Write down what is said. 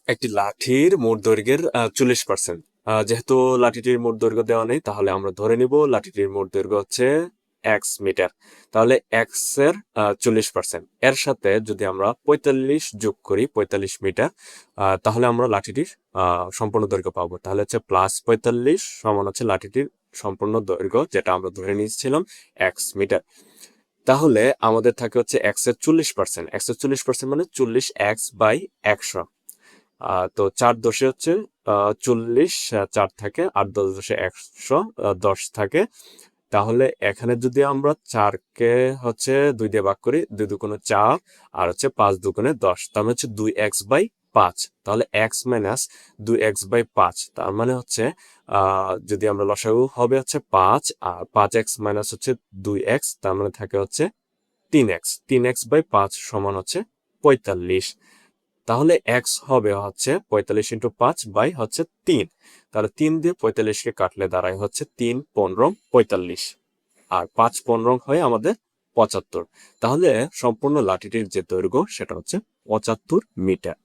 একটি লাঠির মোট দৈর্ঘ্যের 40%। যেহেতু লাঠিটির মোট দৈর্ঘ্য দেওয়া নেই, তাহলে আমরা ধরে নিব লাঠিটির মোট দৈর্ঘ্য হচ্ছে এক্স মিটার। তাহলে এক্স এর 40%, এর সাথে যদি আমরা 45 যোগ করি, 45 মিটার, তাহলে আমরা লাঠিটির সম্পূর্ণ দৈর্ঘ্য পাবো। তাহলে হচ্ছে +45 সমান হচ্ছে লাঠিটির সম্পূর্ণ দৈর্ঘ্য, যেটা আমরা ধরে নিয়েছিলাম এক্স মিটার। তাহলে আমাদের থাকে হচ্ছে এক্স এর 40%। এক্স এর 40% মানে 40x/100। তো 4×10 হচ্ছে 40, 4 থাকে, 8×10 100, 10 থাকে। তাহলে এখানে যদি আমরা 4কে হচ্ছে 2 দিয়ে ভাগ করি, 2×2 = 4, আর হচ্ছে 5×2 = 10, তার মানে হচ্ছে 2x/5। তাহলে x - 2x/5, তার মানে হচ্ছে যদি আমরা লসাগু হবে হচ্ছে 5, আর 5x - হচ্ছে 2x, তার মানে থাকে হচ্ছে 3x। 3x/5 সমান হচ্ছে 45। তাহলে x হবে হচ্ছে 45 × 5 বাই হচ্ছে 3। তাহলে 3 দিয়ে 45কে কাটলে দাঁড়ায় হচ্ছে 3 15 45, আর 5 15 হয়ে আমাদের 75। তাহলে সম্পূর্ণ লাঠিটির যে দৈর্ঘ্য সেটা হচ্ছে 75 মিটার।